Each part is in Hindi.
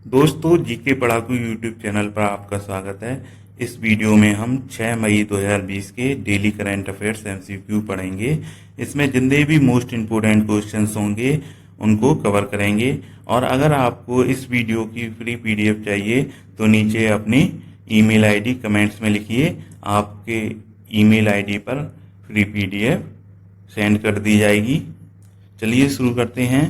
दोस्तों, जीके पढ़ाकू यूट्यूब चैनल पर आपका स्वागत है। इस वीडियो में हम 6 मई 2020 के डेली करंट अफेयर्स एमसीक्यू पढ़ेंगे। इसमें जितने भी मोस्ट इम्पोर्टेंट क्वेश्चंस होंगे उनको कवर करेंगे। और अगर आपको इस वीडियो की फ्री पीडीएफ चाहिए तो नीचे अपनी ईमेल आईडी कमेंट्स में लिखिए, आपके ईमेल आईडी पर फ्री पीडीएफ सेंड कर दी जाएगी। चलिए शुरू करते हैं।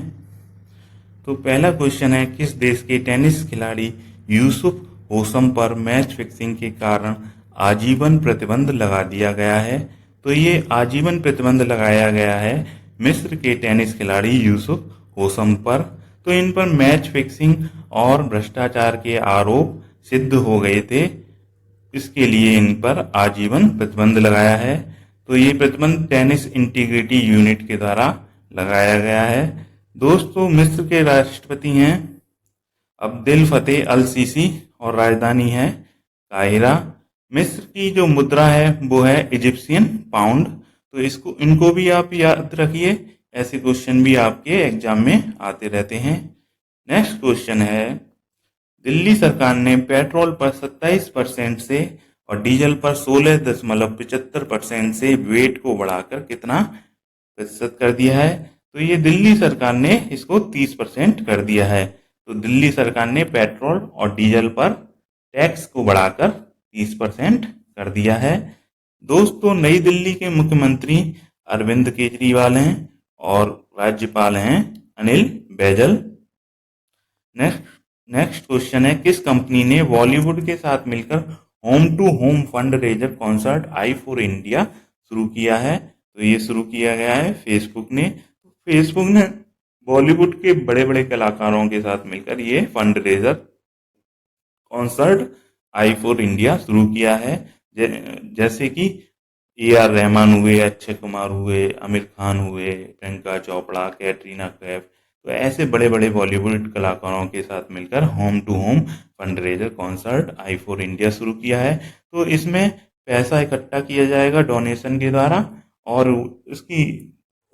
तो पहला क्वेश्चन है, किस देश के टेनिस खिलाड़ी यूसुफ होसम पर मैच फिक्सिंग के कारण आजीवन प्रतिबंध लगा दिया गया है? तो ये आजीवन प्रतिबंध लगाया गया है मिस्र के टेनिस खिलाड़ी यूसुफ होसम पर। तो इन पर मैच फिक्सिंग और भ्रष्टाचार के आरोप सिद्ध हो गए थे, इसके लिए इन पर आजीवन प्रतिबंध लगाया है। तो ये प्रतिबंध टेनिस इंटीग्रिटी यूनिट के द्वारा लगाया गया है। दोस्तों, मिस्र के राष्ट्रपति हैं अब्देल फतेह अल सीसी और राजधानी है काहिरा। मिस्र की जो मुद्रा है वो है इजिप्शियन पाउंड। तो इनको भी आप याद रखिए, ऐसे क्वेश्चन भी आपके एग्जाम में आते रहते हैं। नेक्स्ट क्वेश्चन है, दिल्ली सरकार ने पेट्रोल पर 27% से और डीजल पर 16.75% से वेट को बढ़ाकर कितना प्रतिशत कर दिया है? तो ये दिल्ली सरकार ने इसको 30% कर दिया है। तो दिल्ली सरकार ने पेट्रोल और डीजल पर टैक्स को बढ़ाकर 30% कर दिया है। दोस्तों, नई दिल्ली के मुख्यमंत्री अरविंद केजरीवाल हैं और राज्यपाल हैं अनिल बैजल। नेक्स्ट क्वेश्चन है, किस कंपनी ने बॉलीवुड के साथ मिलकर home to home fund raiser concert I for India शुरू किया है? तो ये शुरू किया गया है फेसबुक ने। फेसबुक ने बॉलीवुड के बड़े बड़े कलाकारों के साथ मिलकर ये fund raiser concert I for India शुरू किया है। जैसे कि AR रहमान हुए, अक्षय कुमार हुए, आमिर खान हुए, प्रियंका चोपड़ा, कैटरीना कैफ, तो ऐसे बड़े बड़े बॉलीवुड कलाकारों के साथ मिलकर home to home fund raiser concert I for India शुरू किया है। तो इसमें पैसा इकट्ठा किया जाएगा डोनेशन के द्वारा, और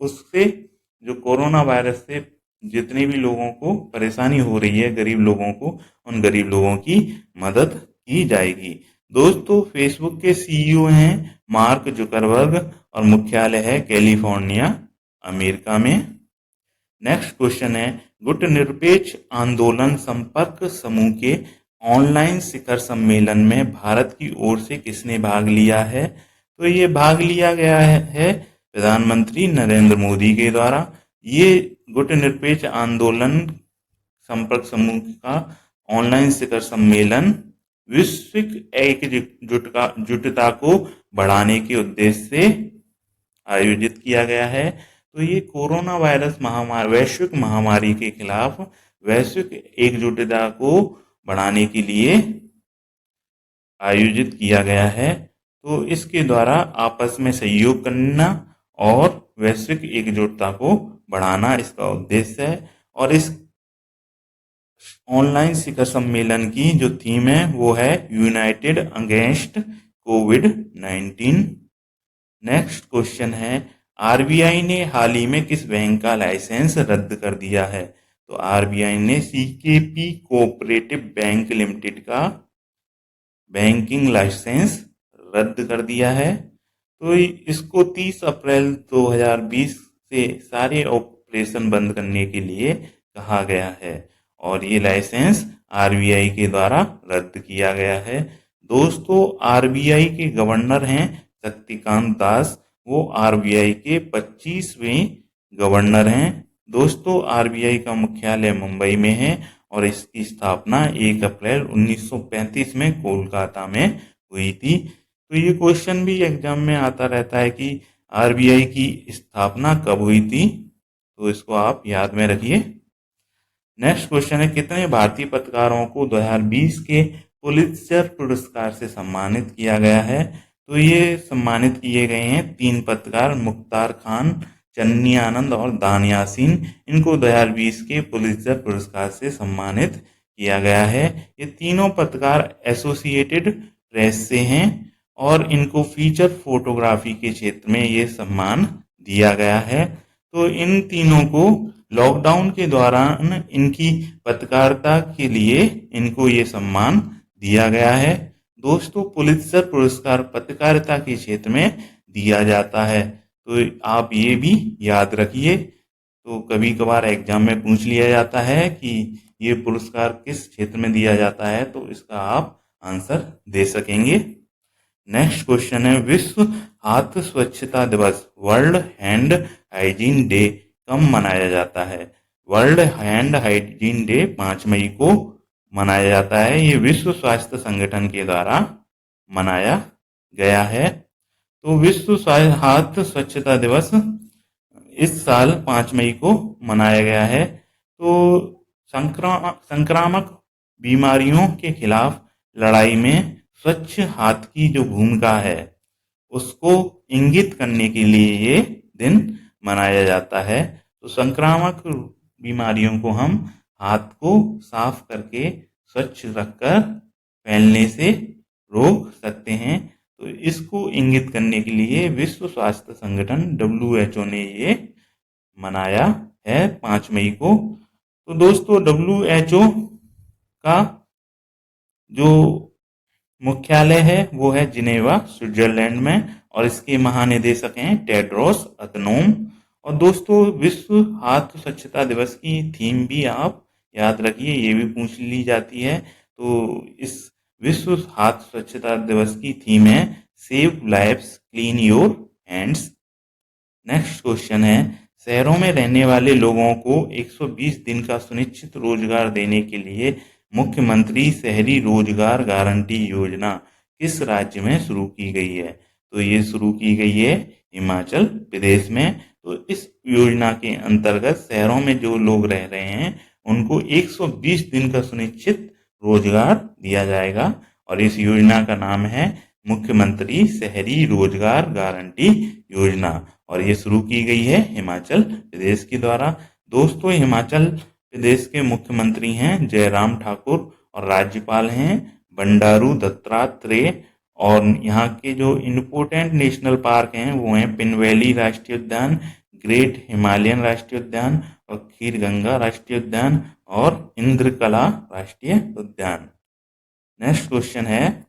उससे जो कोरोना वायरस से जितने भी लोगों को परेशानी हो रही है, गरीब लोगों को, उन गरीब लोगों की मदद की जाएगी। दोस्तों, फेसबुक के CEO हैं मार्क जुकरबर्ग और मुख्यालय है कैलिफोर्निया, अमेरिका में। नेक्स्ट क्वेश्चन है, गुटनिरपेक्ष आंदोलन संपर्क समूह के ऑनलाइन शिखर सम्मेलन में भारत की ओर से किसने भाग लिया है? तो ये भाग लिया गया है प्रधानमंत्री नरेंद्र मोदी के द्वारा। ये गुटनिरपेक्ष आंदोलन संपर्क समूह का ऑनलाइन शिखर सम्मेलन वैश्विक एकजुटता को बढ़ाने के उद्देश्य से आयोजित किया गया है। तो ये कोरोना वायरस वैश्विक महामारी के खिलाफ वैश्विक एकजुटता को बढ़ाने के लिए आयोजित किया गया है। तो इसके द्वारा आपस में सहयोग करना और वैश्विक एकजुटता को बढ़ाना इसका उद्देश्य है। और इस ऑनलाइन शिखर सम्मेलन की जो थीम है वो है यूनाइटेड अगेंस्ट कोविड-19। नेक्स्ट क्वेश्चन है, RBI ने हाल ही में किस बैंक का लाइसेंस रद्द कर दिया है? तो RBI ने CKP कोऑपरेटिव बैंक लिमिटेड का बैंकिंग लाइसेंस रद्द कर दिया है। तो इसको 30 अप्रैल 2020 से सारे ऑपरेशन बंद करने के लिए कहा गया है और ये लाइसेंस RBI के द्वारा रद्द किया गया है। दोस्तों, RBI के गवर्नर हैं शक्तिकांत दास, वो RBI के 25वें गवर्नर हैं। दोस्तों, RBI का मुख्यालय मुंबई में है और इसकी स्थापना 1 अप्रैल 1935 में कोलकाता में हुई थी। तो ये क्वेश्चन भी एग्जाम में आता रहता है कि RBI की स्थापना कब हुई थी, तो इसको आप याद में रखिए। नेक्स्ट क्वेश्चन है, कितने भारतीय पत्रकारों को 2020 के पुलित्जर पुरस्कार से सम्मानित किया गया है? तो ये सम्मानित किए गए हैं 3 पत्रकार, मुख्तार खान, चन्नी आनंद और दान यासीन। इनको 2020 के पुलित्जर पुरस्कार से सम्मानित किया गया है। ये तीनों पत्रकार एसोसिएटेड प्रेस से हैं और इनको फीचर फोटोग्राफी के क्षेत्र में ये सम्मान दिया गया है। तो इन तीनों को लॉकडाउन के दौरान इनकी पत्रकारिता के लिए इनको ये सम्मान दिया गया है। दोस्तों, पुलित्जर पुरस्कार पत्रकारिता के क्षेत्र में दिया जाता है, तो आप ये भी याद रखिए। तो कभी कभार एग्जाम में पूछ लिया जाता है कि ये पुरस्कार किस क्षेत्र में दिया जाता है, तो इसका आप आंसर दे सकेंगे। नेक्स्ट क्वेश्चन है, विश्व हाथ स्वच्छता दिवस वर्ल्ड हैंड हाइजीन डे कब मनाया जाता है? वर्ल्ड हैंड हाइजीन डे 5 मई को मनाया जाता है। ये विश्व स्वास्थ्य संगठन के द्वारा मनाया गया है। तो विश्व हाथ स्वच्छता दिवस इस साल 5 मई को मनाया गया है। तो संक्रामक बीमारियों के खिलाफ लड़ाई में स्वच्छ हाथ की जो भूमिका है उसको इंगित करने के लिए ये दिन मनाया जाता है। तो संक्रामक बीमारियों को हम हाथ को साफ करके स्वच्छ रखकर फैलने से रोक सकते हैं। तो इसको इंगित करने के लिए विश्व स्वास्थ्य संगठन WHO ने ये मनाया है 5 मई को। तो दोस्तों, WHO का जो मुख्यालय है वो है जिनेवा, स्विट्जरलैंड में, और इसके महानिदेशक हैं टेड्रोस अधनोम। और दोस्तों, विश्व हाथ स्वच्छता दिवस की थीम भी आप याद रखिए, ये भी पूछ ली जाती है। तो इस विश्व हाथ स्वच्छता दिवस की थीम है save lives clean your hands. Next question है, शहरों में रहने वाले लोगों को 120 दिन का सुनिश्चित रोजगार देने के लिए मुख्यमंत्री शहरी रोजगार गारंटी योजना किस राज्य में शुरू की गई है? तो ये शुरू की गई है हिमाचल प्रदेश में। तो इस योजना के अंतर्गत शहरों में जो लोग रह रहे हैं उनको 120 दिन का सुनिश्चित रोजगार दिया जाएगा, और इस योजना का नाम है मुख्यमंत्री शहरी रोजगार गारंटी योजना, और ये शुरू की गई है हिमाचल प्रदेश के द्वारा। दोस्तों, हिमाचल प्रदेश के मुख्यमंत्री हैं जयराम ठाकुर और राज्यपाल हैं बंडारू दत्तात्रेय। और यहाँ के जो इम्पोर्टेंट नेशनल पार्क हैं वो हैं पिन वैली राष्ट्रीय उद्यान, ग्रेट हिमालयन राष्ट्रीय उद्यान, और खीर गंगा राष्ट्रीय उद्यान, और इंद्रकला राष्ट्रीय उद्यान। नेक्स्ट क्वेश्चन है,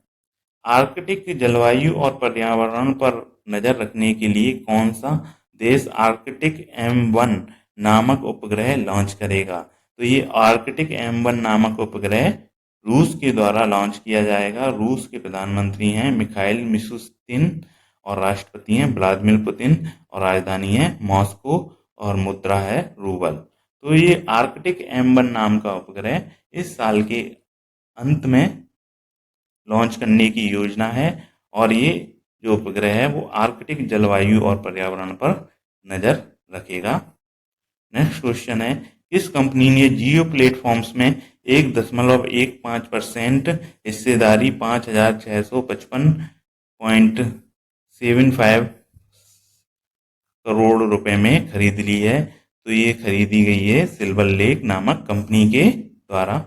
आर्कटिक जलवायु और पर्यावरण पर नजर रखने के लिए कौन सा देश आर्कटिक M1 नामक उपग्रह लॉन्च करेगा? तो ये आर्कटिक M1 नामक उपग्रह रूस के द्वारा लॉन्च किया जाएगा। रूस के प्रधानमंत्री हैं मिखाइल मिशुस्तिन और राष्ट्रपति हैं व्लादिमीर पुतिन, और राजधानी है मॉस्को और मुद्रा है रूबल। तो ये आर्कटिक M1 नाम का उपग्रह इस साल के अंत में लॉन्च करने की योजना है, और ये जो उपग्रह है वो आर्कटिक जलवायु और पर्यावरण पर नजर रखेगा। नेक्स्ट क्वेश्चन है, किस कंपनी ने जियो प्लेटफॉर्म्स में 1.15% हिस्सेदारी 5,655.75 करोड़ रुपए में खरीद ली है? तो ये खरीदी गई है सिल्वर लेक नामक कंपनी के द्वारा।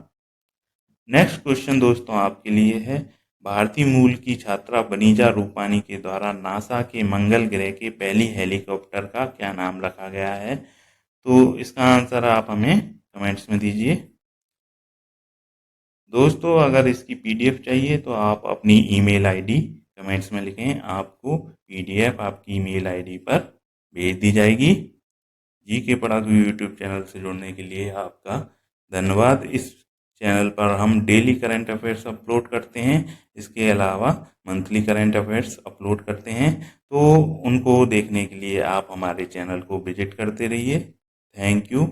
नेक्स्ट क्वेश्चन दोस्तों आपके लिए है, भारतीय मूल की छात्रा बनीजा रूपानी के द्वारा नासा के मंगल ग्रह के पहली हेलीकॉप्टर का क्या नाम रखा गया है? तो इसका आंसर आप हमें कमेंट्स में दीजिए। दोस्तों, अगर इसकी PDF चाहिए तो आप अपनी ईमेल ID कमेंट्स में लिखें, आपको PDF आपकी ईमेल ID पर भेज दी जाएगी। GK पढ़ाकू यूट्यूब चैनल से जुड़ने के लिए आपका धन्यवाद। इस चैनल पर हम डेली करंट अफेयर्स अपलोड करते हैं, इसके अलावा मंथली करंट अफेयर्स अपलोड करते हैं। तो उनको देखने के लिए आप हमारे चैनल को विजिट करते रहिए। Thank you.